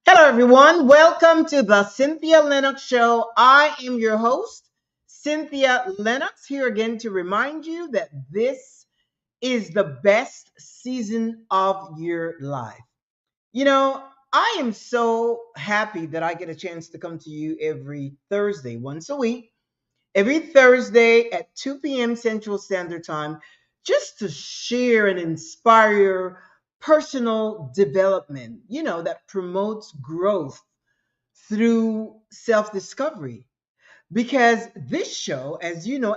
Hello, everyone. Welcome to the Cynthia Linox Show. I am your host, Cynthia Linox, here again to remind you that this is the best season of your life. You know, I am so happy that I get a chance to come to you every Thursday, once a week, every Thursday at 2 p.m. Central Standard Time, just to share and inspire personal development, that promotes growth through self discovery. Because this show, as you know,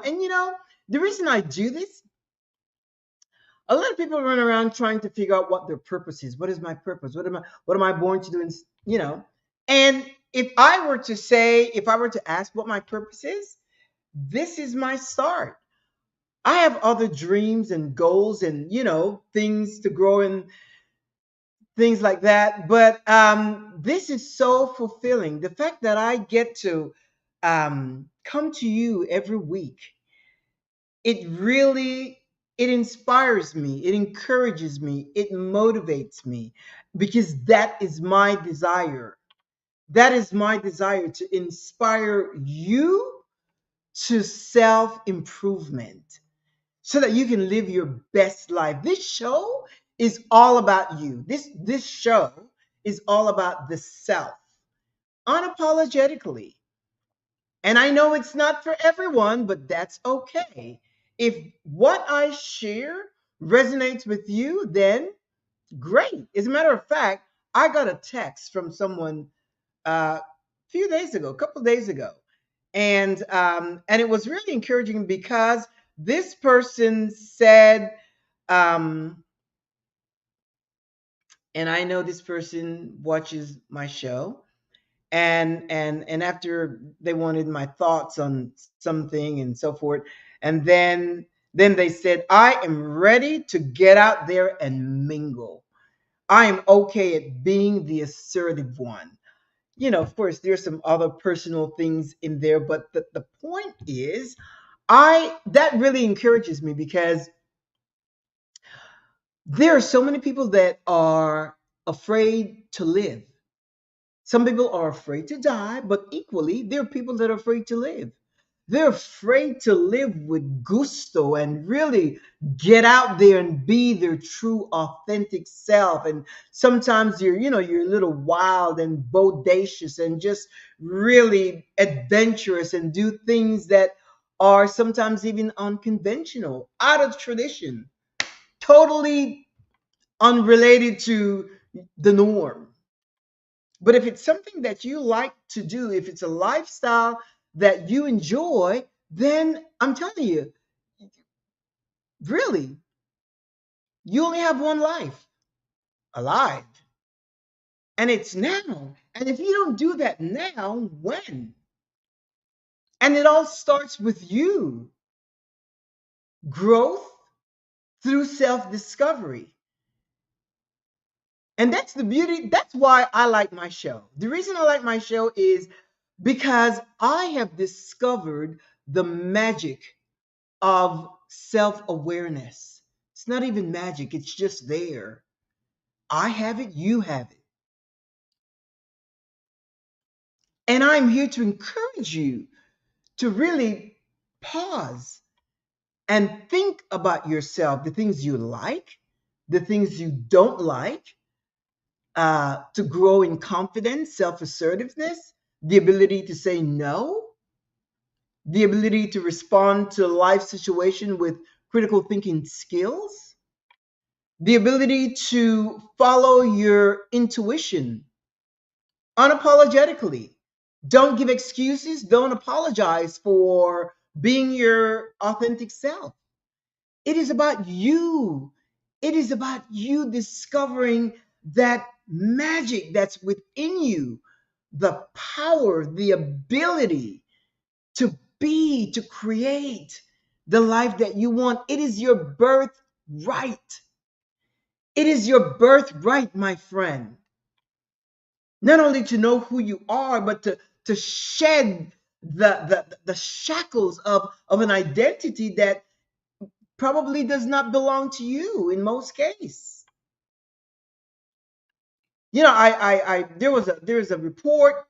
the reason I do this, a lot of people run around trying to figure out what their purpose is. What is my purpose? What am I born to do? And if I were to ask what my purpose is, this is my start. I have other dreams and goals and things to grow and things like that. But this is so fulfilling. The fact that I get to come to you every week, it inspires me, it encourages me, it motivates me because that is my desire. That is my desire to inspire you to self improvement so that you can live your best life. This show is all about you. This show is all about the self, unapologetically. And I know it's not for everyone, but that's okay. If what I share resonates with you, then great. As a matter of fact, I got a text from someone a few days ago, a couple of days ago, and it was really encouraging because this person said, um, and I know this person watches my show, and after they wanted my thoughts on something and so forth, and then they said, I am ready to get out there and mingle. I am okay at being the assertive one. Of course, there's some other personal things in there, but the point is, I that really encourages me because there are so many people that are afraid to live. Some people are afraid to die, but equally, there are people that are afraid to live. They're afraid to live with gusto and really get out there and be their true, authentic self. And sometimes you're a little wild and bodacious and just really adventurous and do things that are sometimes even unconventional, out of tradition, totally unrelated to the norm. But if it's something that you like to do, if it's a lifestyle that you enjoy, then I'm telling you, really, you only have one life alive, and it's now. And if you don't do that now, when? And it all starts with you. Growth through self discovery. And that's the beauty. That's why I like my show. The reason I like my show is because I have discovered the magic of self awareness. It's not even magic, it's just there. I have it, you have it. And I'm here to encourage you to really pause and think about yourself, the things you like, the things you don't like, to grow in confidence, self assertiveness, the ability to say no, the ability to respond to life situation with critical thinking skills, the ability to follow your intuition unapologetically. Don't give excuses. Don't apologize for being your authentic self. It is about you. It is about you discovering that magic that's within you, the power, the ability to be, to create the life that you want. It is your birthright. It is your birthright, my friend. Not only to know who you are, but to shed the shackles of an identity that probably does not belong to you in most cases. I there's a report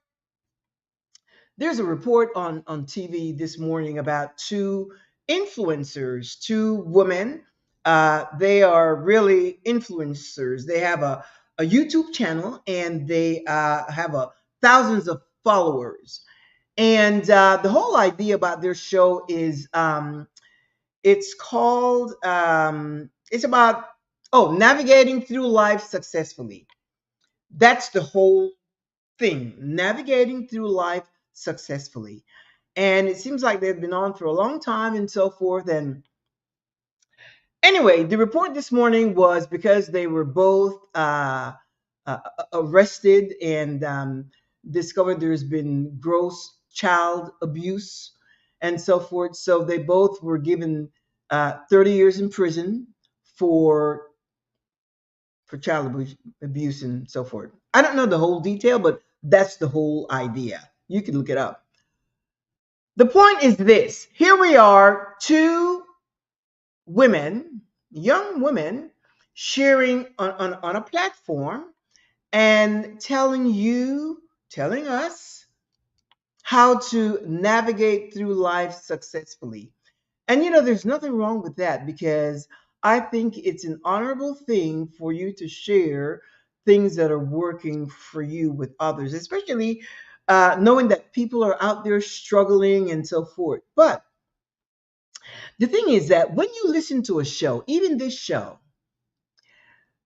on TV this morning about two influencers, two women. They are really influencers. They have a YouTube channel, and they have thousands of followers. And the whole idea about their show is it's about, navigating through life successfully. That's the whole thing, navigating through life successfully. And it seems like they've been on for a long time and so forth. And anyway, the report this morning was because they were both arrested and discovered there's been gross child abuse and so forth. So they both were given 30 years in prison for child abuse and so forth. I don't know the whole detail, but that's the whole idea. You can look it up. The point is this: here we are, two women, young women, sharing on a platform and telling us how to navigate through life successfully. And there's nothing wrong with that, because I think it's an honorable thing for you to share things that are working for you with others, especially knowing that people are out there struggling and so forth. But the thing is that when you listen to a show, even this show,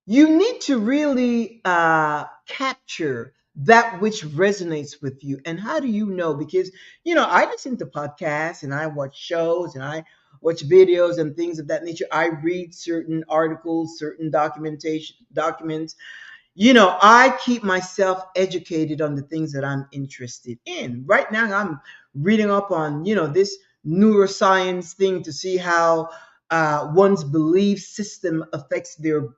you need to really capture that which resonates with you. And how do you know? Because I listen to podcasts and I watch shows and I watch videos and things of that nature. I read certain articles, certain documents. I keep myself educated on the things that I'm interested in. Right now, I'm reading up on, this neuroscience thing to see how one's belief system affects their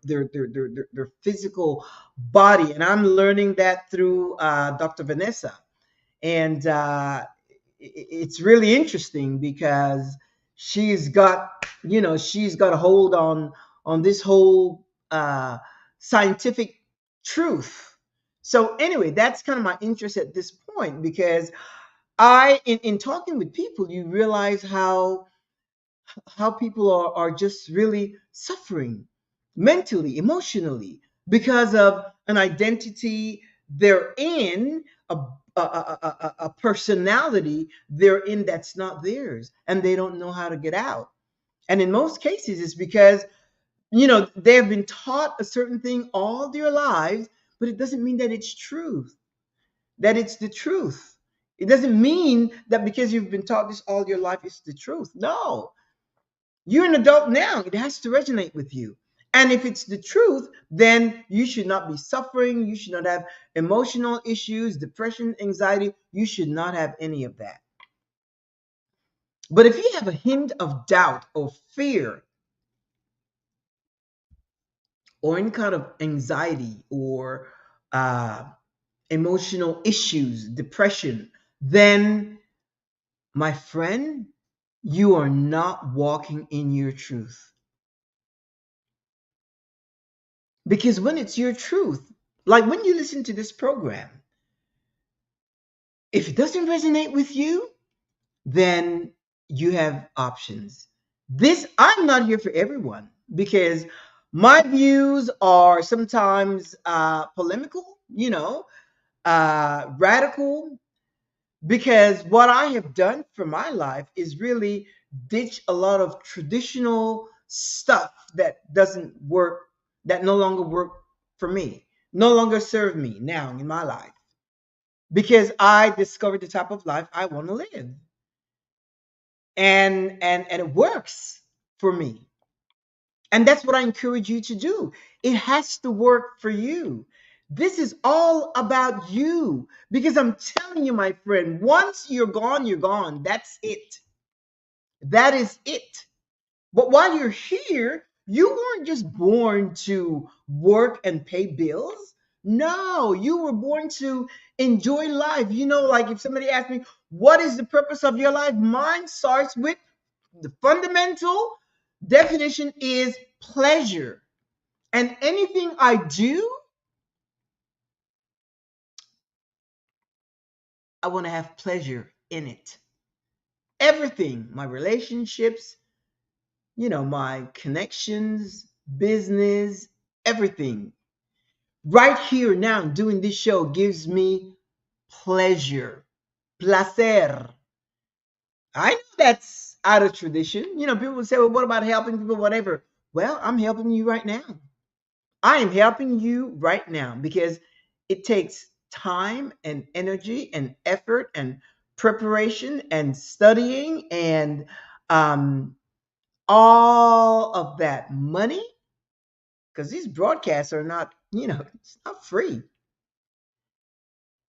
physical body. And I'm learning that through Dr. Vanessa. And it's really interesting because she's got a hold on this whole scientific truth. So anyway, that's kind of my interest at this point, because in talking with people, you realize how people are just really suffering mentally, emotionally, because of an identity they're in, a personality they're in that's not theirs, and they don't know how to get out. And in most cases, it's because they have been taught a certain thing all their lives, but it doesn't mean that it's truth, that it's the truth. It doesn't mean that because you've been taught this all your life, it's the truth. No, you're an adult now. It has to resonate with you. And if it's the truth, then you should not be suffering. You should not have emotional issues, depression, anxiety. You should not have any of that. But if you have a hint of doubt or fear or any kind of anxiety or uh, emotional issues, depression, then, my friend, you are not walking in your truth. Because when it's your truth, like when you listen to this program, if it doesn't resonate with you, then you have options. I'm not here for everyone, because my views are sometimes polemical, radical, because what I have done for my life is really ditch a lot of traditional stuff that doesn't work, that no longer work for me, no longer serve me now in my life, because I discovered the type of life I want to live, and it works for me. And that's what I encourage you to do. It has to work for you. This is all about you, because I'm telling you, my friend, once you're gone, you're gone. That's it. That is it. But while you're here, you weren't just born to work and pay bills. No, you were born to enjoy life. Like if somebody asked me, what is the purpose of your life? Mine starts with the fundamental. Definition is pleasure. And anything I do, I want to have pleasure in it. Everything, my relationships, my connections, business, everything. Right here now, doing this show gives me pleasure, placer. I know that's out of tradition. People would say, well, what about helping people, whatever? Well, I'm helping you right now. I am helping you right now because it takes time and energy and effort and preparation and studying and um, all of that money because these broadcasts are not, it's not free.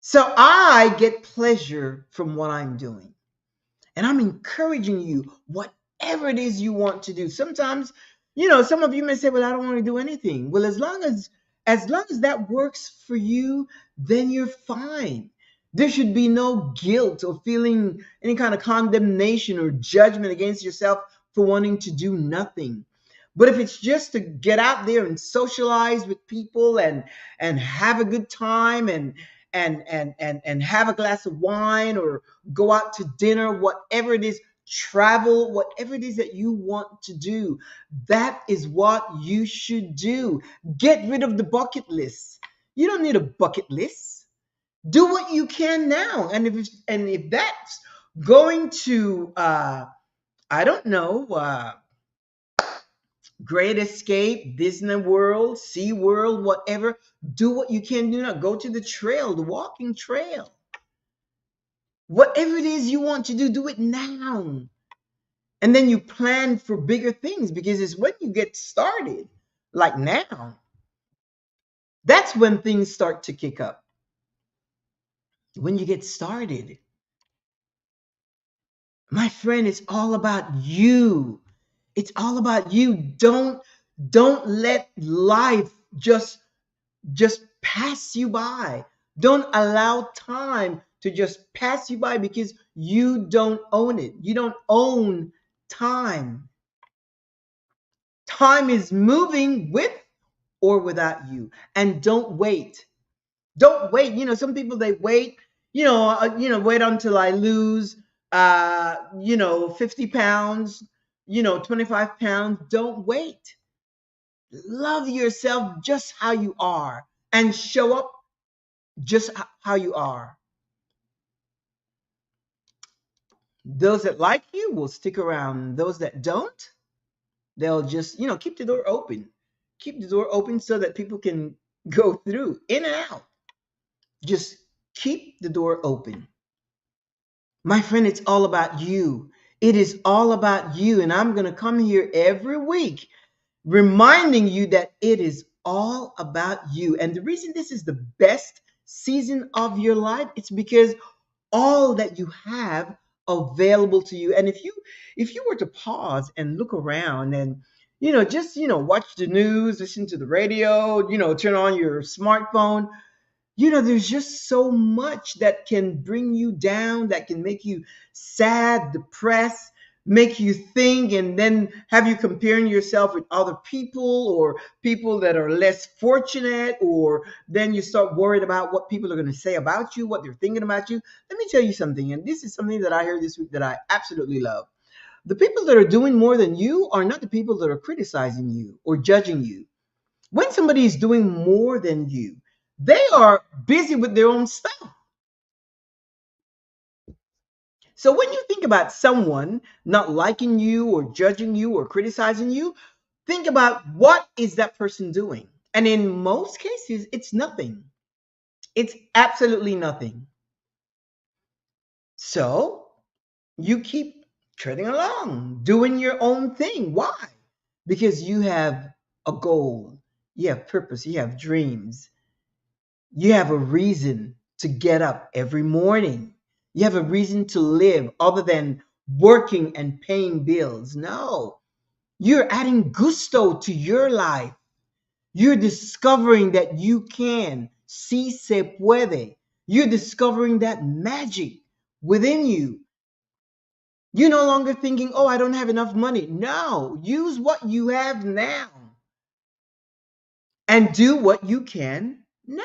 So I get pleasure from what I'm doing. And I'm encouraging you, whatever it is you want to do. Sometimes, some of you may say, well, I don't want to do anything. Well, as long as that works for you, then you're fine. There should be no guilt or feeling any kind of condemnation or judgment against yourself for wanting to do nothing. But if it's just to get out there and socialize with people and have a good time and have a glass of wine or go out to dinner, whatever it is, travel, whatever it is that you want to do, that is what you should do. Get rid of the bucket list. You don't need a bucket list. Do what you can now. And if that's going to I don't know, Great Escape, Disney World, Sea World, whatever, do what you can do now. Go to the trail, the walking trail. Whatever it is you want to do it now. And then you plan for bigger things because it's when you get started, like now, that's when things start to kick up. When you get started, my friend, it's all about you. It's all about you. Don't let life just pass you by. Don't allow time to just pass you by because you don't own it. You don't own time. Time is moving with or without you. And don't wait. Don't wait. Some people they wait, wait until I lose 50 pounds, 25 pounds. Don't wait. Love yourself just how you are and show up just how you are. Those that like you will stick around. Those that don't, they'll just, keep the door open. Keep the door open so that people can go through in and out. Just keep the door open. My friend, it's all about you. It is all about you. And I'm going to come here every week reminding you that it is all about you. And the reason this is the best season of your life, it's because all that you have available to you. And if you were to pause and look around and just watch the news, listen to the radio, turn on your smartphone, there's just so much that can bring you down, that can make you sad, depressed, make you think, and then have you comparing yourself with other people or people that are less fortunate, or then you start worried about what people are going to say about you, what they're thinking about you. Let me tell you something, and this is something that I heard this week that I absolutely love. The people that are doing more than you are not the people that are criticizing you or judging you. When somebody is doing more than you, they are busy with their own stuff. So when you think about someone not liking you or judging you or criticizing you, think about what is that person doing? And in most cases, it's nothing. It's absolutely nothing. So you keep treading along, doing your own thing. Why? Because you have a goal, you have purpose, you have dreams. You have a reason to get up every morning. You have a reason to live other than working and paying bills. No, you're adding gusto to your life. You're discovering that you can. Si se puede. You're discovering that magic within you. You're no longer thinking, oh, I don't have enough money. No, use what you have now and do what you can now.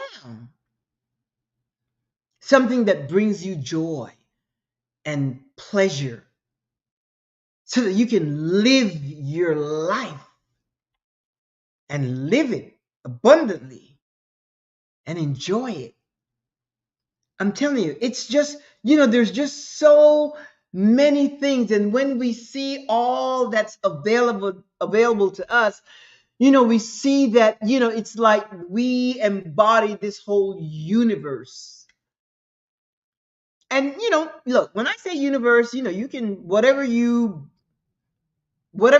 Something that brings you joy and pleasure so that you can live your life and live it abundantly and enjoy it. I'm telling you, it's just, there's just so many things. And when we see all that's available to us, we see that, it's like we embody this whole universe. And, look, when I say universe, you can, whatever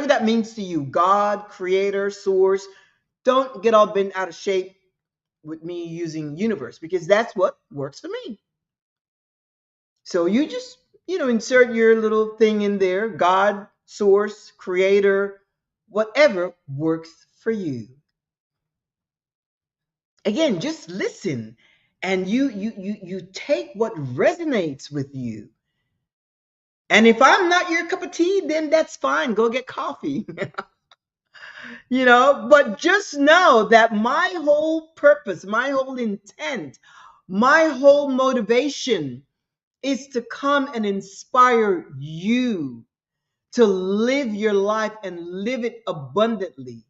that means to you, God, creator, source, don't get all bent out of shape with me using universe because that's what works for me. So you just, insert your little thing in there, God, source, creator, whatever works for you. Again, just listen and you take what resonates with you. And if I'm not your cup of tea, then that's fine. Go get coffee. But just know that my whole purpose, my whole intent, my whole motivation is to come and inspire you to live your life and live it abundantly,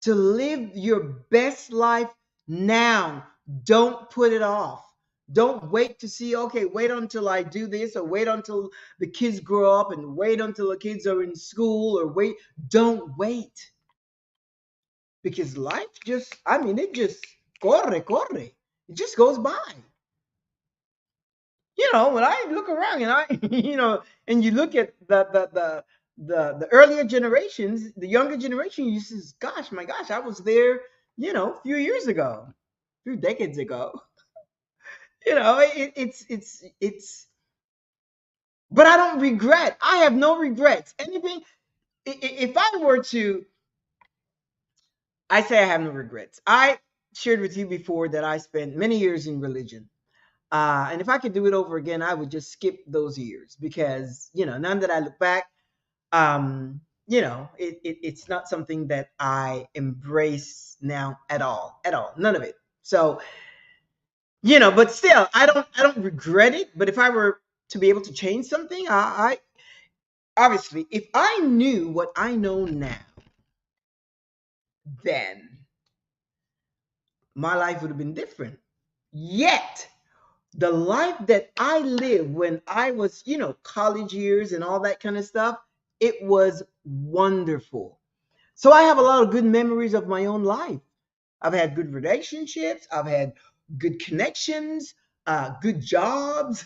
to live your best life now. Don't put it off. Don't wait to see, okay, wait until I do this, or wait until the kids grow up, and wait until the kids are in school, or wait. Don't wait. Because life just, it just corre. It just goes by. When I look around and and you look at the earlier generations, the younger generation, you says, gosh, my gosh, I was there, a few years ago, a few decades ago. It's, but I don't regret. I have no regrets. Anything, if I were to, I say I have no regrets. I shared with you before that I spent many years in religion. And if I could do it over again, I would just skip those years because, none that I look back, it's not something that I embrace now at all, none of it. So, but still, I don't regret it. But if I were to be able to change something, I obviously, if I knew what I know now, then my life would have been different. Yet, the life that I lived when I was, college years and all that kind of stuff, it was wonderful. So I have a lot of good memories of my own life. I've had good relationships, I've had good connections, good jobs,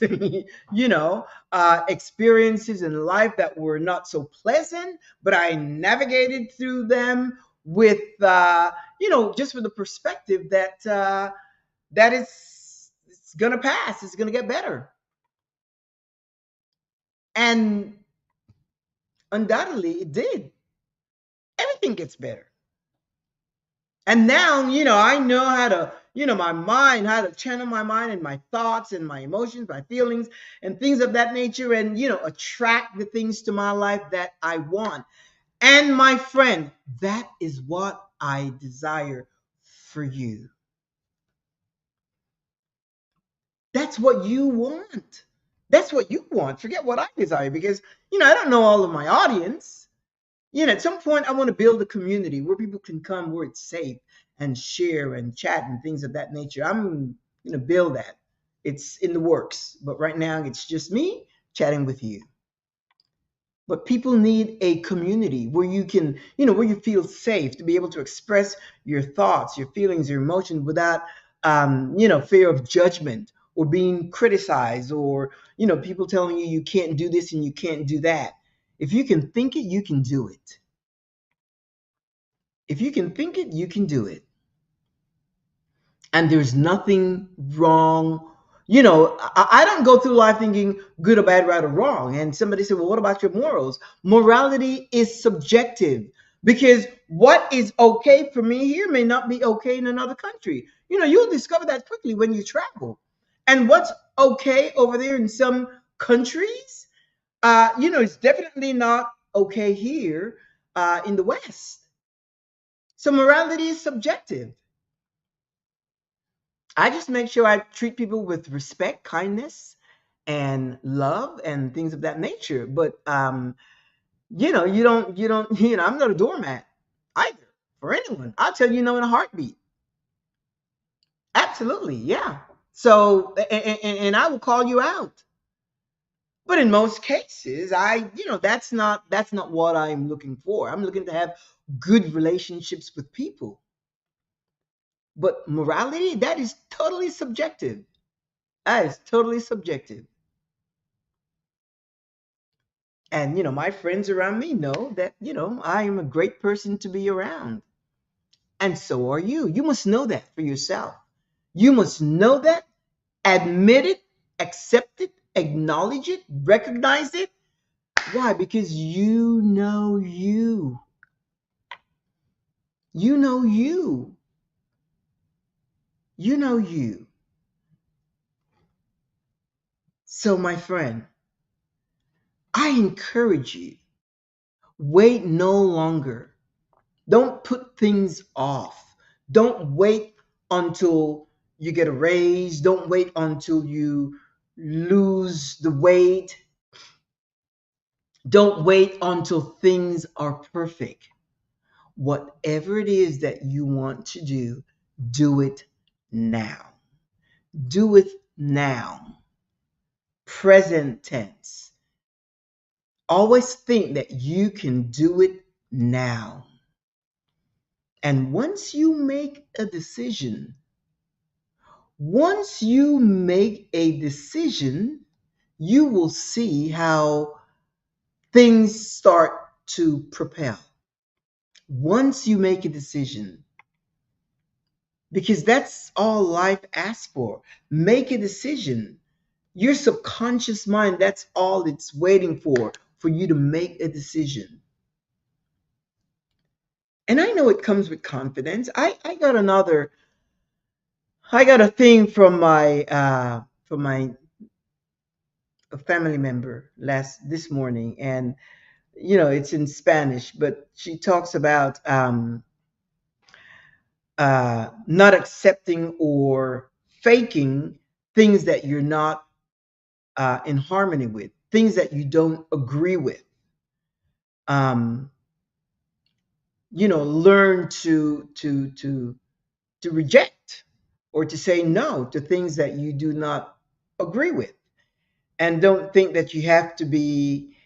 experiences in life that were not so pleasant, but I navigated through them with, just with the perspective that that is it's gonna pass. It's gonna get better, and undoubtedly it did. Everything gets better, and now I know how to my mind, how to channel my mind and my thoughts and my emotions, my feelings, and things of that nature, and attract the things to my life that I want. And my friend, that is what I desire for you. That's what you want. That's what you want. Forget what I desire because, I don't know all of my audience. At some point, I want to build a community where people can come where it's safe and share and chat and things of that nature. I'm going to build that. It's in the works. But right now, it's just me chatting with you. But people need a community where you can, where you feel safe to be able to express your thoughts, your feelings, your emotions without, fear of judgment or being criticized or, people telling you you can't do this and you can't do that. If you can think it, you can do it. If you can think it, you can do it. And there's nothing wrong. I don't go through life thinking good or bad, right or wrong. And somebody said, well, what about your morals? Morality is subjective because what is okay for me here may not be okay in another country. You'll discover that quickly when you travel. And what's okay over there in some countries It's definitely not okay here in the West. So morality is subjective. I just make sure I treat people with respect, kindness, and love, and things of that nature. But you don't, I'm not a doormat either for anyone. I'll tell you no in a heartbeat. Absolutely, yeah. So, and I will call you out. But in most cases, that's not what I'm looking for. I'm looking to have good relationships with people. But morality, that is totally subjective. That is totally subjective. And my friends around me know that, I am a great person to be around. And so are you. You must know that for yourself. You must know that, admit it, accept it, acknowledge it, recognize it. Why? Because you know you. You know you. You know you. So, my friend, I encourage you, wait no longer. Don't put things off. Don't wait until you get a raise. Don't wait until you lose the weight. Don't wait until things are perfect. Whatever it is that you want to do it now. Do it now. Present tense. Always think that you can do it now. And once you make a decision, you will see how things start to propel. Once you make a decision, because that's all life asks for. Make a decision. Your subconscious mind, that's all it's waiting for you to make a decision. And I know it comes with confidence. I got a thing from my a family member last this morning, and it's in Spanish, but she talks about not accepting or faking things that you're not in harmony with, things that you don't agree with. Um, Learn to reject or to say no to things that you do not agree with, and don't think that you have to be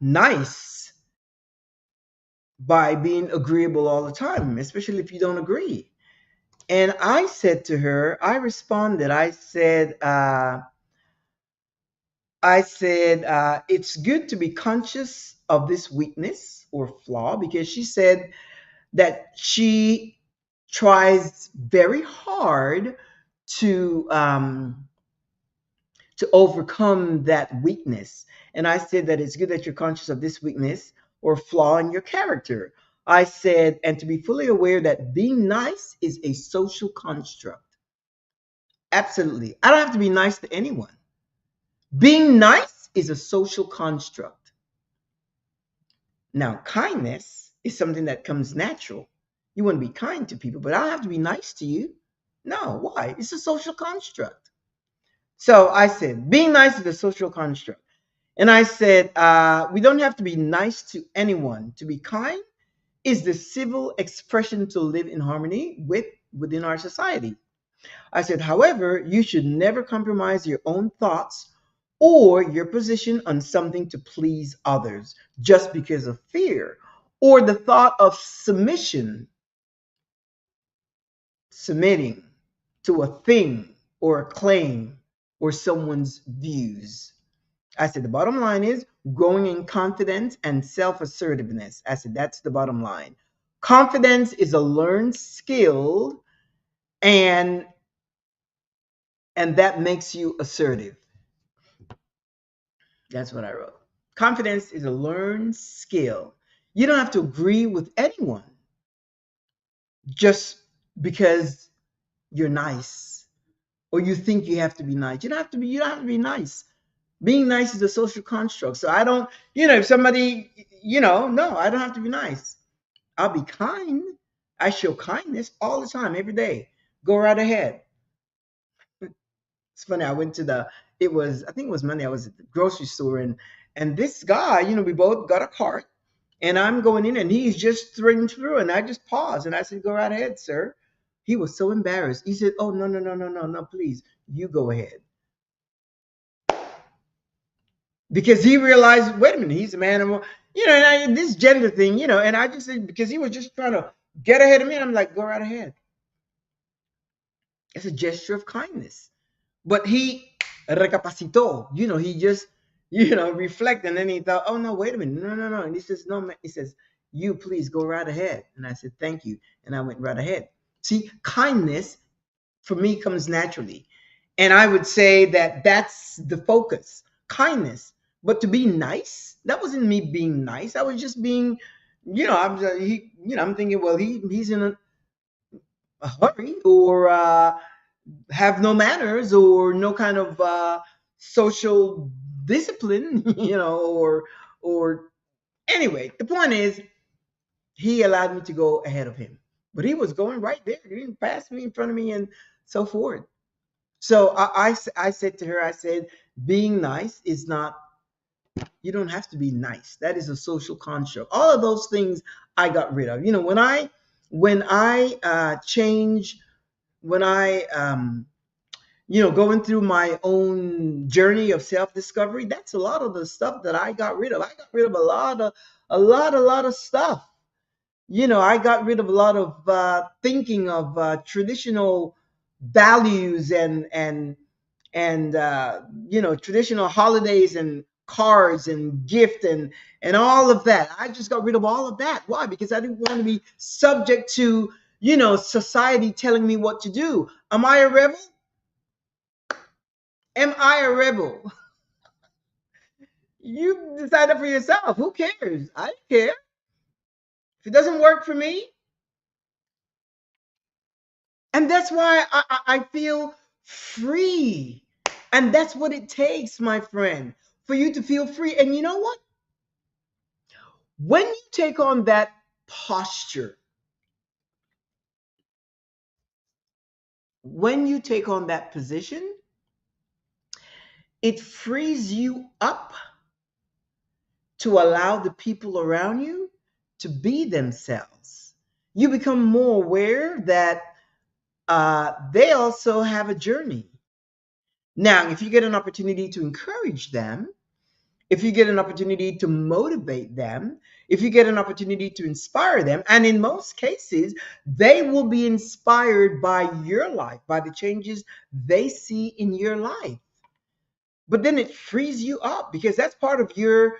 nice by being agreeable all the time, especially if you don't agree. And I said to her, I responded, it's good to be conscious of this weakness or flaw, because she said that she tries very hard to um, to overcome that weakness. And I said that it's good that you're conscious of this weakness or flaw in your character. I said, and to be fully aware that being nice is a social construct. Absolutely. I don't have to be nice to anyone. Being nice is a social construct. Now, kindness is something that comes natural. You want to be kind to people, but I don't have to be nice to you. No, why? It's a social construct. So I said, being nice is a social construct. And I said, we don't have to be nice to anyone. To be kind is the civil expression to live in harmony within our society. I said, however, you should never compromise your own thoughts or your position on something to please others just because of fear or the thought of submitting to a thing or a claim or someone's views. I said, the bottom line is growing in confidence and self assertiveness. I said, that's the bottom line. Confidence is a learned skill, and that makes you assertive. That's what I wrote. Confidence is a learned skill. You don't have to agree with anyone just because you're nice or you think you have to be nice. You don't have to be nice. Being nice is a social construct. So I don't, if somebody, no, I don't have to be nice. I'll be kind. I show kindness all the time, every day. Go right ahead. It's funny. I went to I think it was Monday. I was at the grocery store, and this guy, we both got a cart, and I'm going in, and he's just threading through, and I just paused, and I said, "Go right ahead, sir." He was so embarrassed. He said, "Oh, no, no, no, no, no, no, please, you go ahead," because he realized, wait a minute, he's a man, and this gender thing, and I just said, because he was just trying to get ahead of me, I'm like, go right ahead. It's a gesture of kindness. But he recapacitó, he just, reflected, and then he thought, oh no, wait a minute, no, no, no. And he says, no, man. He says, you please go right ahead. And I said, thank you. And I went right ahead. See, kindness for me comes naturally. And I would say that that's the focus, kindness. But to be nice, that wasn't me being nice. I was just being, I'm thinking, well, he's in a hurry, or have no manners, or no kind of social discipline, or anyway, the point is, he allowed me to go ahead of him, but he was going right there. He didn't pass me, in front of me, and so forth. So I said to her, I said, being nice is not, you don't have to be nice. That is a social construct. All of those things I got rid of. When I change, when I going through my own journey of self-discovery, that's a lot of the stuff that I got rid of. I got rid of a lot of stuff. I got rid of a lot of thinking of traditional values, and traditional holidays and cards and gift, and all of that. I just got rid of all of that. Why? Because I didn't want to be subject to society telling me what to do. Am I a rebel? Am I a rebel? You decide it for yourself. Who cares? I don't care. If it doesn't work for me, and that's why I feel free. And that's what it takes, my friend, for you to feel free. And you know what? When you take on that posture, when you take on that position, it frees you up to allow the people around you to be themselves. You become more aware that they also have a journey. Now, if you get an opportunity to encourage them, if you get an opportunity to motivate them, if you get an opportunity to inspire them, and in most cases, they will be inspired by your life, by the changes they see in your life. But then it frees you up, because that's part of your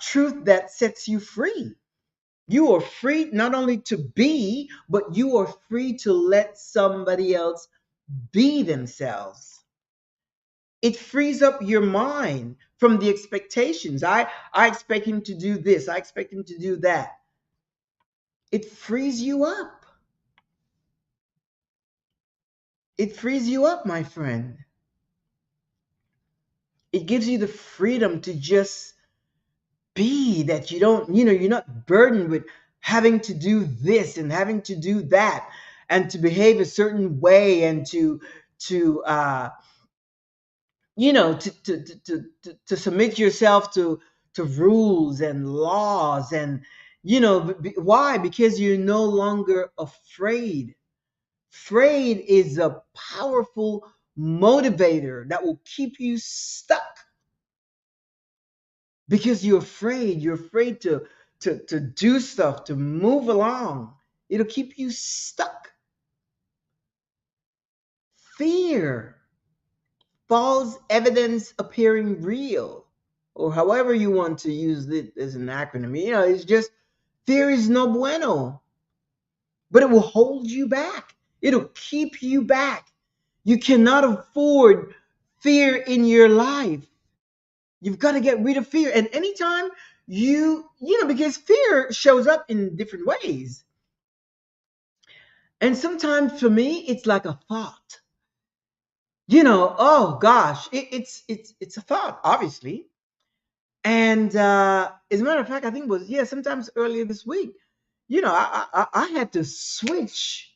truth that sets you free. You are free not only to be, but you are free to let somebody else be themselves. It frees up your mind from the expectations. I expect him to do this. I expect him to do that. It frees you up. It frees you up, my friend. It gives you the freedom to just be, that you don't, you're not burdened with having to do this and having to do that, and to behave a certain way, and to to submit yourself to rules and laws, and why? Because you're no longer afraid. Afraid is a powerful motivator that will keep you stuck, because you're afraid to do stuff, to move along. It'll keep you stuck. Fear, false evidence appearing real, or however you want to use it as an acronym. It's just, fear is no bueno, but it will hold you back. It'll keep you back. You cannot afford fear in your life. You've got to get rid of fear. And anytime because fear shows up in different ways. And sometimes for me, it's like a thought. Oh gosh, it's a thought, obviously. And as a matter of fact, I think it was, yeah, sometimes earlier this week. I had to switch.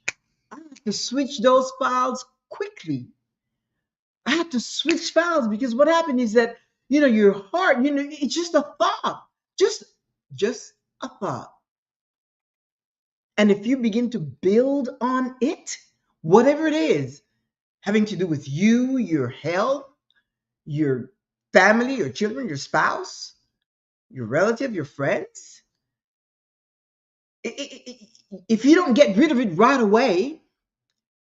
I had to switch those files quickly. I had to switch files because what happened is that your heart, it's just a thought, just just a thought. And if you begin to build on it, whatever it is, having to do with you, your health, your family, your children, your spouse, your relative, your friends, if you don't get rid of it right away,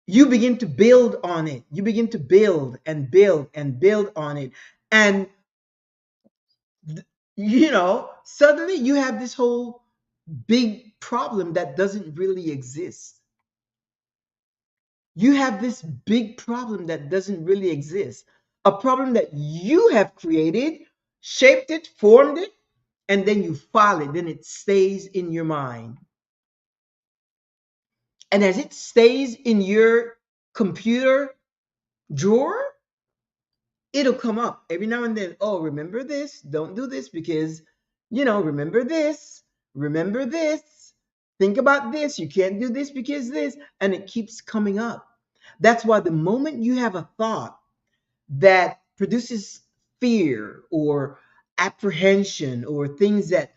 you begin to build on it. You begin to build and build and build on it. And, suddenly you have this whole big problem that doesn't really exist. You have this big problem that doesn't really exist. A problem that you have created, shaped it, formed it, and then you file it. Then it stays in your mind. And as it stays in your computer drawer, it'll come up every now and then. Oh, remember this? Don't do this because, remember this, remember this, think about this. You can't do this because this. And it keeps coming up. That's why the moment you have a thought that produces fear or apprehension or things that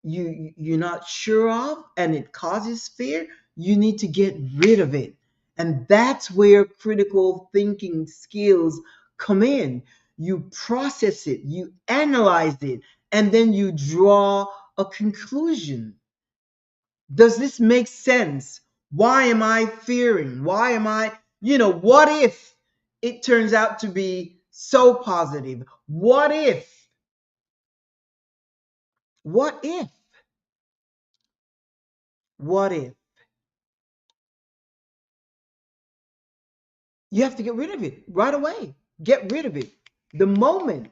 you're not sure of and it causes fear, you need to get rid of it. And that's where critical thinking skills come in. You process it, you analyze it, and then you draw a conclusion. Does this make sense? Why am I fearing? Why am I, what if it turns out to be so positive? What if, what if? You have to get rid of it right away. Get rid of it. The moment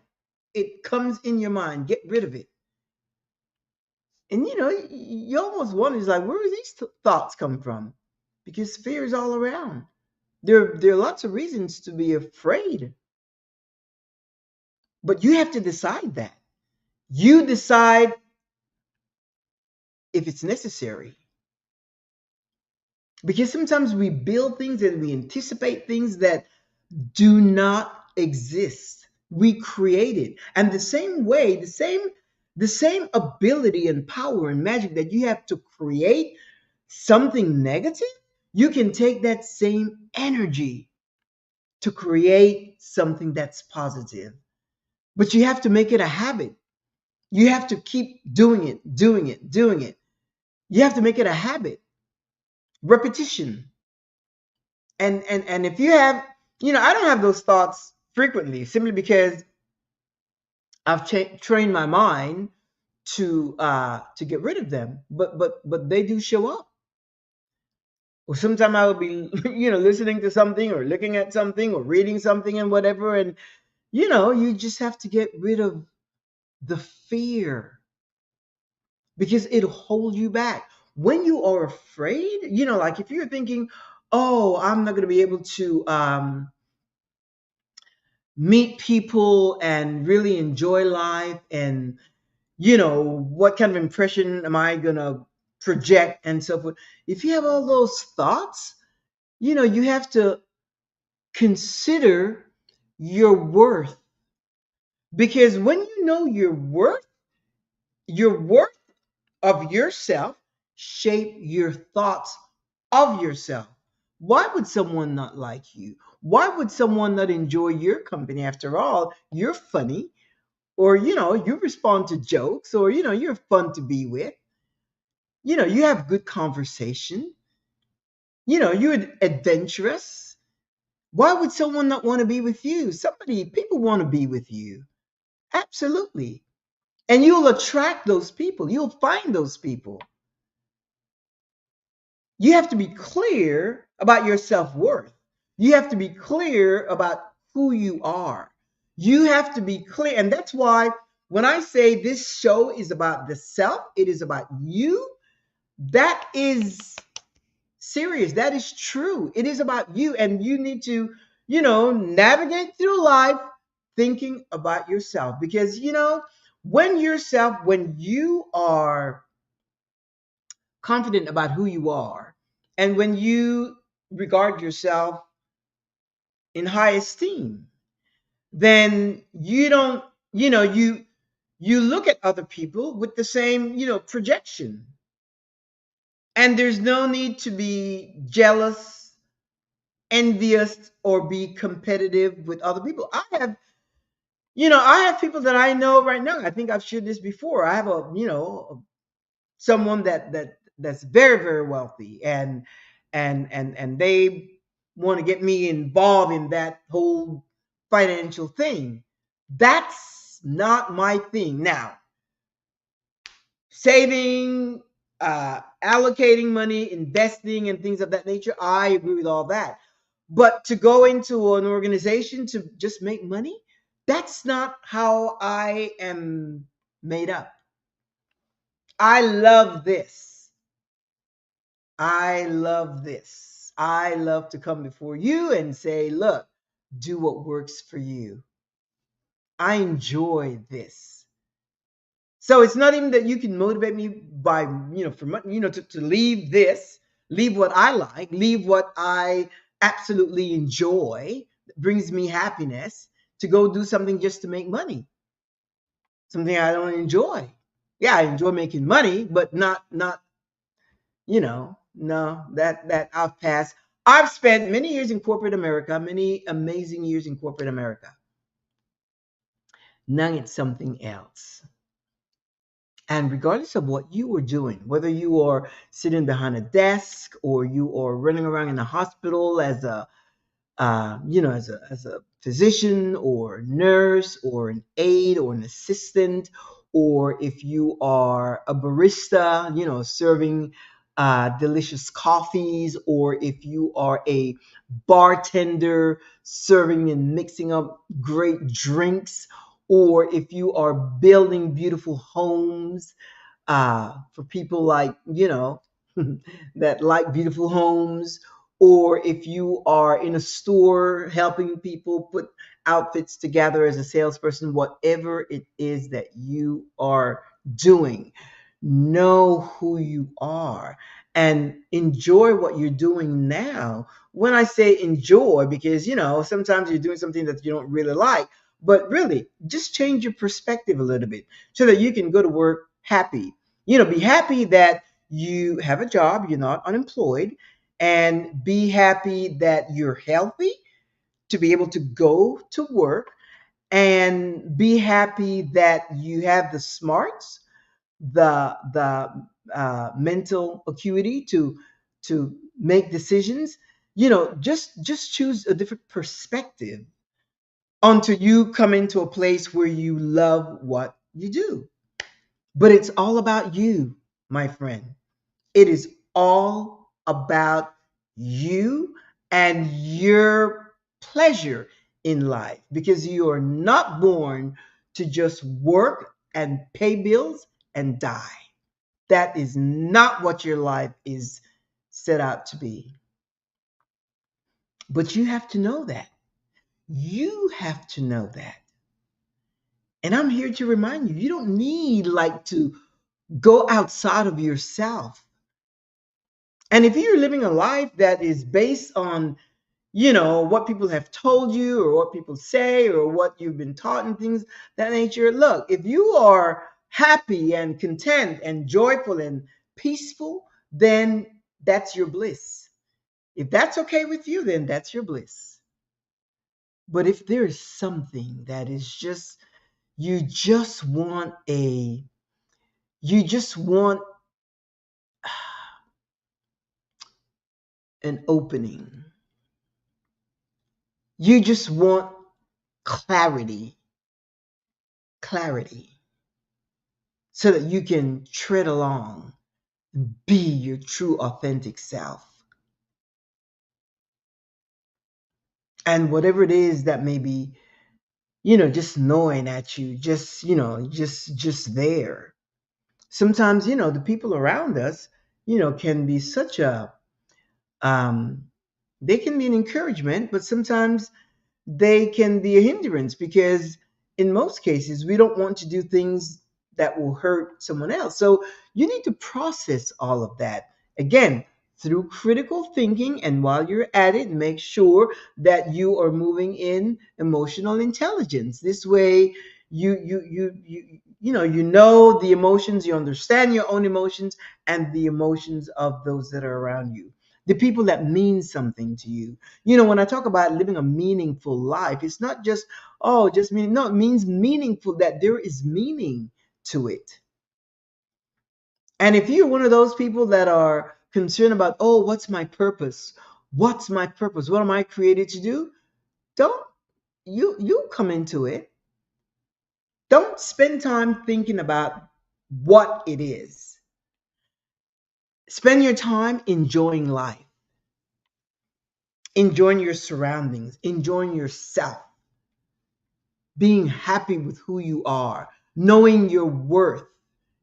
it comes in your mind, get rid of it. And you almost wonder, is like, where do these thoughts come from? Because fear is all around. There are lots of reasons to be afraid, but you have to decide that. You decide if it's necessary. Because sometimes we build things and we anticipate things that do not exist. We create it. And the same way, the same ability and power and magic that you have to create something negative, you can take that same energy to create something that's positive. But you have to make it a habit. You have to keep doing it, doing it, doing it. You have to make it a habit. Repetition. And if you have, I don't have those thoughts frequently simply because I've trained my mind to get rid of them, but they do show up. Or sometimes I will be listening to something or looking at something or reading something and whatever, and you just have to get rid of the fear because it'll hold you back. When you are afraid, like if you're thinking, oh, I'm not going to be able to meet people and really enjoy life, and what kind of impression am I going to project and so forth. If you have all those thoughts, you have to consider your worth, because when you know your worth of yourself shape your thoughts of yourself. Why would someone not like you? Why would someone not enjoy your company? After all, you're funny, or you respond to jokes, or you're fun to be with. You have good conversation. You're adventurous. Why would someone not want to be with you? People want to be with you. Absolutely. And you'll attract those people. You'll find those people. You have to be clear about your self-worth. You have to be clear about who you are. You have to be clear. And that's why when I say this show is about the self, it is about you. That is serious. That is true. It is about you. And you need to, navigate through life thinking about yourself. Because, when you are confident about who you are, and when you regard yourself in high esteem, then you don't, you look at other people with the same, projection. And there's no need to be jealous, envious, or be competitive with other people. I have people that I know right now. I think I've shared this before. I have someone that's very, very wealthy, and they want to get me involved in that whole financial thing. That's not my thing. Now, saving, allocating money, investing, and things of that nature, I agree with all that. But to go into an organization to just make money, that's not how I am made up. I love this. I love this. I love to come before you and say, look, do what works for you. I enjoy this. So it's not even that you can motivate me by, to leave this, leave what I like, leave what I absolutely enjoy, that brings me happiness, to go do something just to make money, something I don't enjoy. Yeah, I enjoy making money, but not, no, that I've passed. I've spent many years in corporate America, many amazing years in corporate America. Now it's something else. And regardless of what you are doing, whether you are sitting behind a desk or you are running around in a hospital as a physician or nurse or an aide or an assistant, or if you are a barista, serving delicious coffees, or if you are a bartender serving and mixing up great drinks, or if you are building beautiful homes for people like, that like beautiful homes, or if you are in a store helping people put outfits together as a salesperson, whatever it is that you are doing, know who you are and enjoy what you're doing now. When I say enjoy, because, sometimes you're doing something that you don't really like, but really just change your perspective a little bit so that you can go to work happy. Be happy that you have a job, you're not unemployed, and be happy that you're healthy to be able to go to work, and be happy that you have the smarts, the mental acuity to make decisions. Just choose a different perspective until you come into a place where you love what you do. But it's all about you, my friend. It is all about you and your pleasure in life, because you are not born to just work and pay bills and die. That is not what your life is set out to be. But you have to know that. You have to know that. And I'm here to remind you, you don't need like to go outside of yourself. And if you're living a life that is based on, what people have told you or what people say or what you've been taught and things that nature, look, if you are happy and content and joyful and peaceful, then that's your bliss. If that's okay with you, then that's your bliss. But if there is something that is just, you just want a, you just want an opening, you just want clarity, clarity, so that you can tread along and be your true, authentic self. And whatever it is that may be, just gnawing at you, just, just there. Sometimes, the people around us, can be such a, um, They can be an encouragement, but sometimes they can be a hindrance because in most cases we don't want to do things that will hurt someone else. So you need to process all of that again through critical thinking, and while you're at it, make sure that you are moving in emotional intelligence. This way you know the emotions, you understand your own emotions and the emotions of those that are around you, the people that mean something to you. When I talk about living a meaningful life, it's not just, oh, just meaning. No, it means meaningful, that there is meaning to it. And if you're one of those people that are concerned about, oh, what's my purpose? What's my purpose? What am I created to do? Don't you come into it. Don't spend time thinking about what it is. Spend your time enjoying life, enjoying your surroundings, enjoying yourself, being happy with who you are, knowing your worth,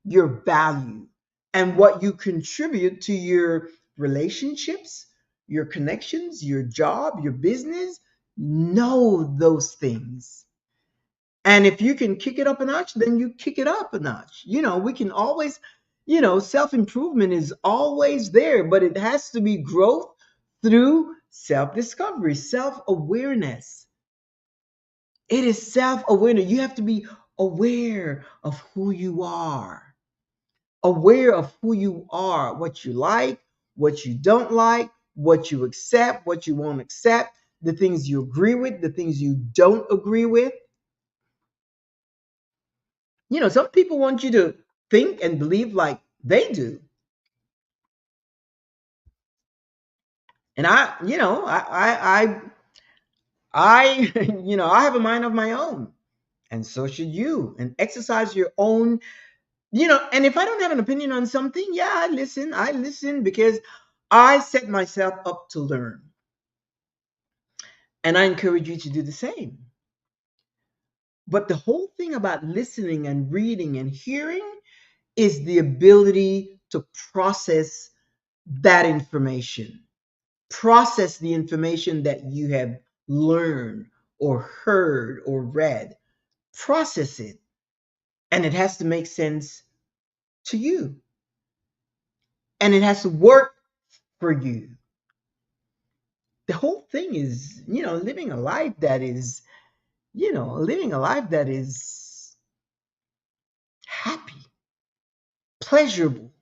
your value, and what you contribute to your relationships, your connections, your job, your business. Know those things. And if you can kick it up a notch, then you kick it up a notch. We can always, self improvement is always there, but it has to be growth through self discovery, self awareness. It is self awareness. You have to be aware of who you are, aware of who you are, what you like, what you don't like, what you accept, what you won't accept, the things you agree with, the things you don't agree with. Some people want you to think and believe like they do. And I have a mind of my own, and so should you. And exercise your own. And if I don't have an opinion on something, yeah, I listen. I listen because I set myself up to learn. And I encourage you to do the same. But the whole thing about listening and reading and hearing is the ability to process that information, process the information that you have learned or heard or read, process it. And it has to make sense to you, and it has to work for you. The whole thing is, living a life that is, living a life that is happy, pleasurable,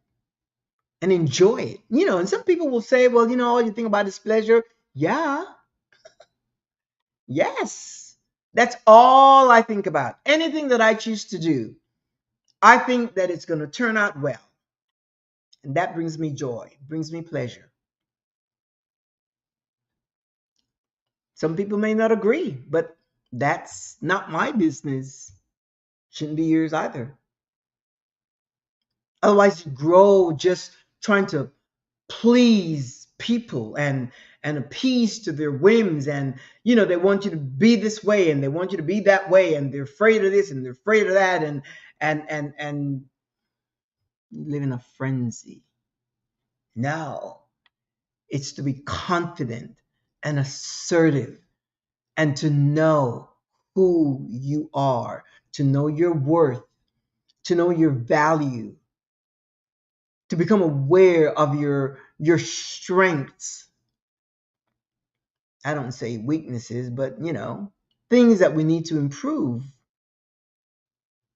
and enjoy it. And some people will say, well, all you think about is pleasure. Yeah, yes. That's all I think about. Anything that I choose to do, I think that it's going to turn out well. And that brings me joy, brings me pleasure. Some people may not agree, but that's not my business. Shouldn't be yours either. Otherwise, you grow just trying to please people and appease to their whims, and they want you to be this way and they want you to be that way, and they're afraid of this and they're afraid of that, and you live in a frenzy. No, it's to be confident and assertive, and to know who you are, to know your worth, to know your value, to become aware of your strengths. I don't say weaknesses, but things that we need to improve,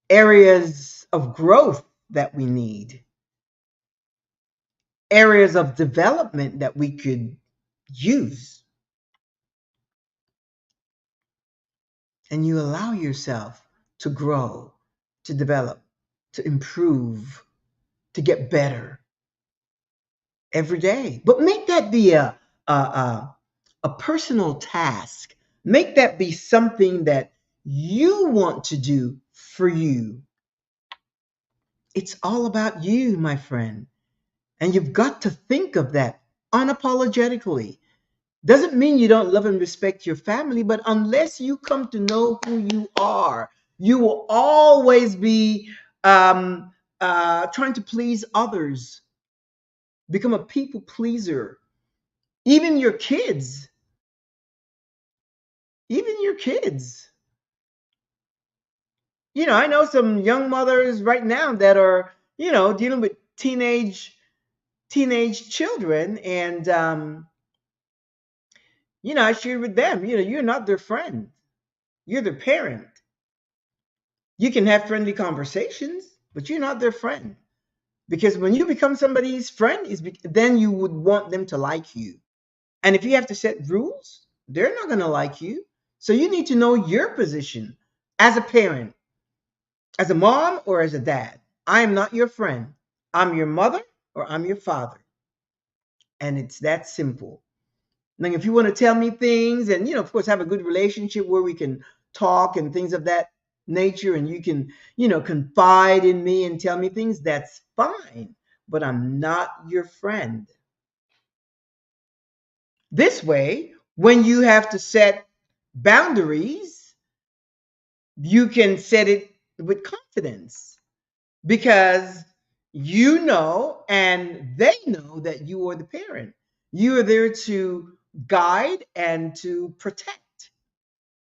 areas of growth that we need, areas of development that we could use. And you allow yourself to grow, to develop, to improve, to get better every day. But make that be a personal task. Make that be something that you want to do for you. It's all about you, my friend. And you've got to think of that unapologetically. Doesn't mean you don't love and respect your family, but unless you come to know who you are, you will always be trying to please others, become a people pleaser. Even your kids, even your kids. I know some young mothers right now that are, dealing with teenage children, and I shared with them, you're not their friend, you're their parent. You can have friendly conversations, but you're not their friend. Because when you become somebody's friend, then you would want them to like you. And if you have to set rules, they're not going to like you. So you need to know your position as a parent, as a mom or as a dad. I am not your friend. I'm your mother or I'm your father. And it's that simple. Now, if you want to tell me things and, of course, have a good relationship where we can talk and things of that nature, and you can, confide in me and tell me things, that's fine. But I'm not your friend. This way, when you have to set boundaries, you can set it with confidence because you know and they know that you are the parent. You are there to guide and to protect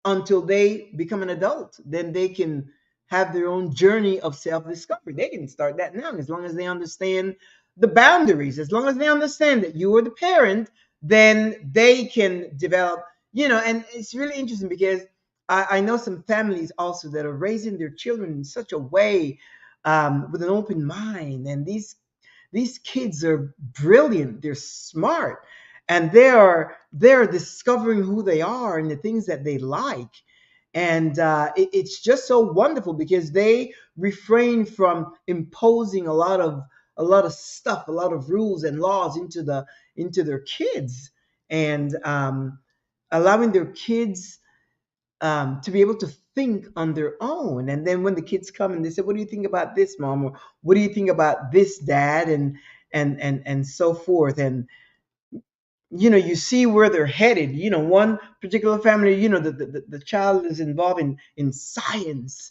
until they become an adult. Then they can have their own journey of self discovery. They can start that now as long as they understand the boundaries, as long as they understand that you are the parent, then they can develop, and it's really interesting because I know some families also that are raising their children in such a way, with an open mind. And these kids are brilliant, they're smart, and they're discovering who they are and the things that they like. And it's just so wonderful because they refrain from imposing a lot of stuff, a lot of rules and laws into their kids, and allowing their kids to be able to think on their own. And then when the kids come and they say, "What do you think about this, mom?" or "What do you think about this, dad?" and so forth. And you see where they're headed. One particular family, the child is involved in science.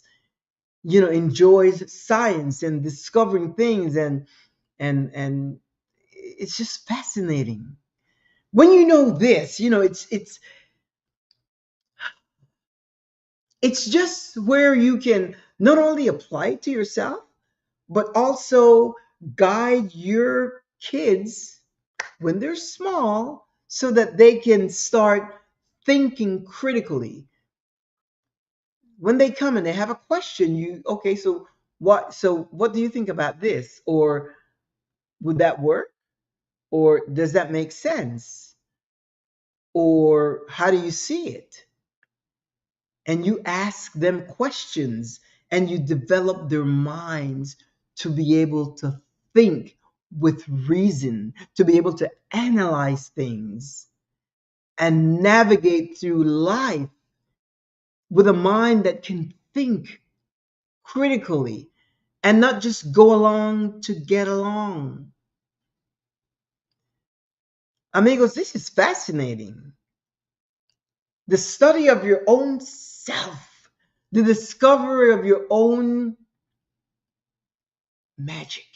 Enjoys science and discovering things, and it's just fascinating. When you know this, it's just where you can not only apply it to yourself, but also guide your kids when they're small so that they can start thinking critically. When they come and they have a question, okay, so what do you think about this? Or would that work? Or does that make sense? Or how do you see it? And you ask them questions and you develop their minds to be able to think with reason, to be able to analyze things and navigate through life with a mind that can think critically and not just go along to get along. Amigos, this is fascinating. The study of your own self, the discovery of your own magic,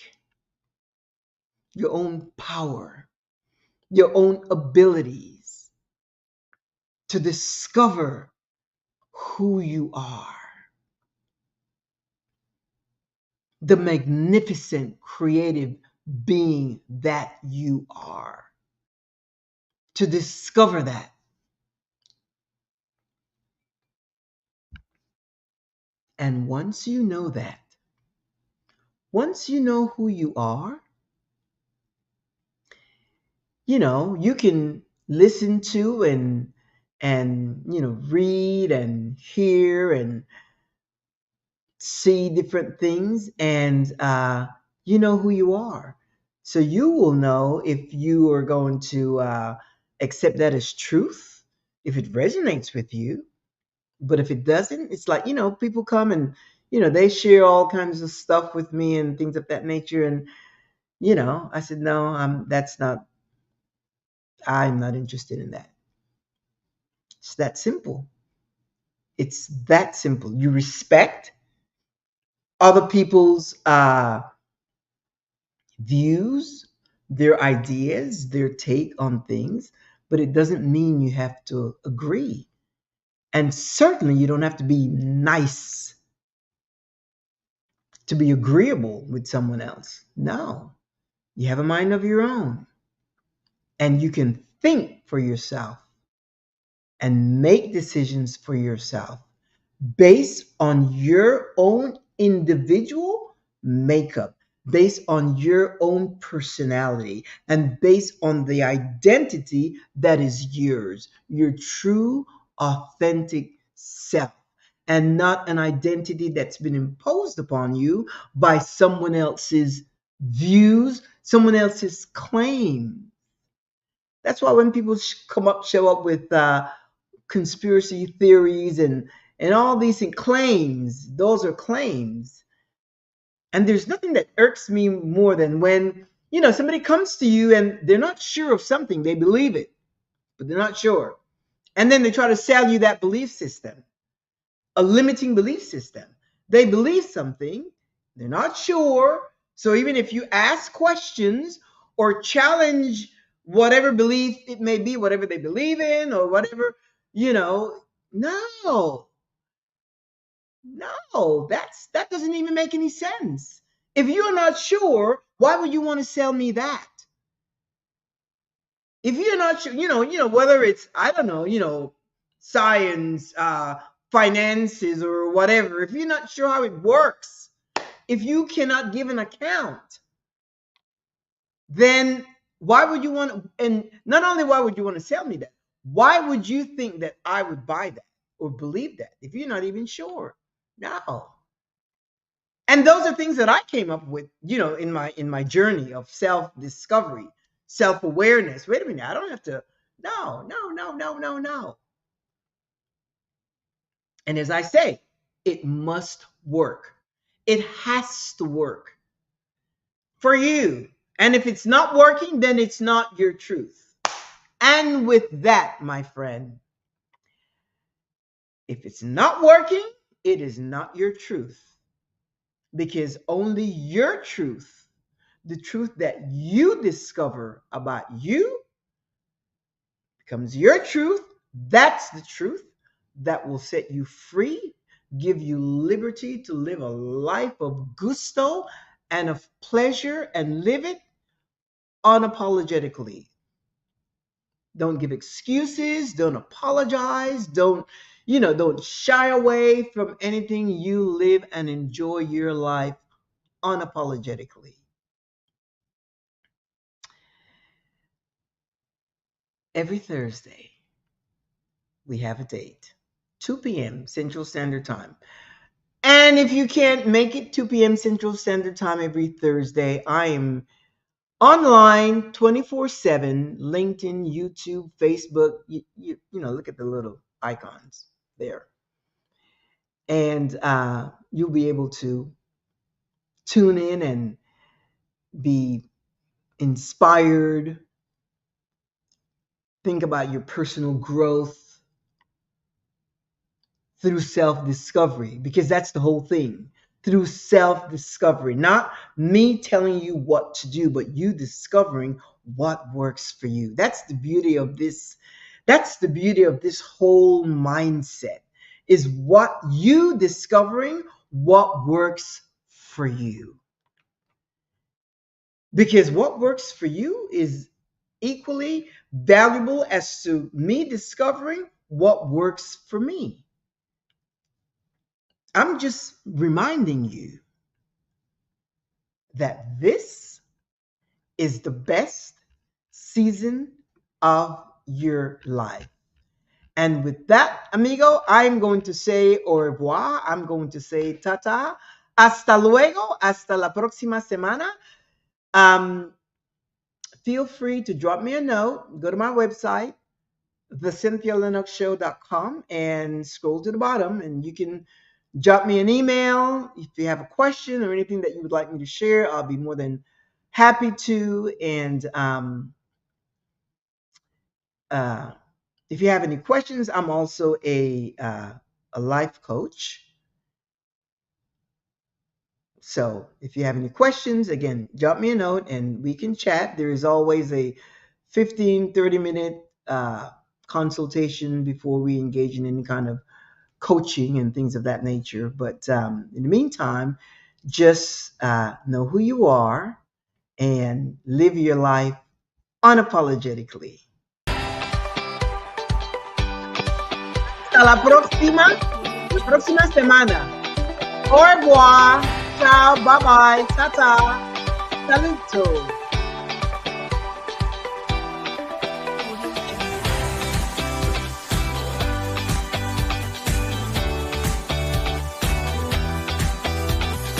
your own power, your own abilities to discover who you are, the magnificent creative being that you are. To discover that. And once you know that, once you know who you are, you can listen to and read and hear and see different things, and you know who you are. So you will know if you are going to accept that as truth, if it resonates with you. But if it doesn't, it's like, people come and, they share all kinds of stuff with me and things of that nature. And, I said, no, I'm not interested in that. It's that simple. It's that simple. You respect other people's views, their ideas, their take on things, but it doesn't mean you have to agree. And certainly you don't have to be nice to be agreeable with someone else. No, you have a mind of your own and you can think for yourself and make decisions for yourself based on your own individual makeup, based on your own personality, and based on the identity that is yours, your true, authentic self, and not an identity that's been imposed upon you by someone else's views, someone else's claim. That's why when people show up with conspiracy theories and all these claims, those are claims. And there's nothing that irks me more than when somebody comes to you and they're not sure of something. They believe it, but they're not sure, and then they try to sell you that belief system, a limiting belief system. They believe something, they're not sure. So even if you ask questions or challenge whatever belief it may be, whatever they believe in or whatever, no, no, that doesn't even make any sense. If you're not sure, why would you want to sell me that? If you're not sure, whether it's, I don't know, science, finances or whatever, if you're not sure how it works, if you cannot give an account, then why would you want, and not only why would you want to sell me that, why would you think that I would buy that or believe that if you're not even sure? No. And those are things that I came up with, in my journey of self-discovery, self-awareness. Wait a minute, I don't have to. No, no, no, no, no, no. And as I say, it must work. It has to work for you. And if it's not working, then it's not your truth. And with that, my friend, if it's not working, it is not your truth. Because only your truth, the truth that you discover about you, becomes your truth. That's the truth that will set you free, give you liberty to live a life of gusto and of pleasure and live it unapologetically. Don't give excuses, don't apologize, don't shy away from anything. You live and enjoy your life unapologetically. Every Thursday, we have a date, 2 p.m. Central Standard Time. And if you can't make it 2 p.m. Central Standard Time every Thursday, I am online 24/7, LinkedIn, YouTube, Facebook. Look at the little icons there. And you'll be able to tune in and be inspired, think about your personal growth through self discovery, because that's the whole thing. Through self discovery, not me telling you what to do, but you discovering what works for you. That's the beauty of this. That's the beauty of this whole mindset, is what you discovering what works for you. Because what works for you is equally valuable as to me discovering what works for me. I'm just reminding you that this is the best season of your life. And with that, amigo, I'm going to say au revoir. I'm going to say tata. Hasta luego. Hasta la próxima semana. Um, Feel free to drop me a note. Go to my website, thecynthialinoxshow.com, and scroll to the bottom, and you can drop me an email if you have a question or anything that you would like me to share. I'll be more than happy to. And uh, if you have any questions, I'm also a life coach. So if you have any questions, again, drop me a note and we can chat. There is always a 15, 30-minute consultation before we engage in any kind of coaching and things of that nature. But in the meantime, just know who you are and live your life unapologetically. Hasta la próxima semana. Au revoir. Ciao. Bye bye. Tata. Saluto.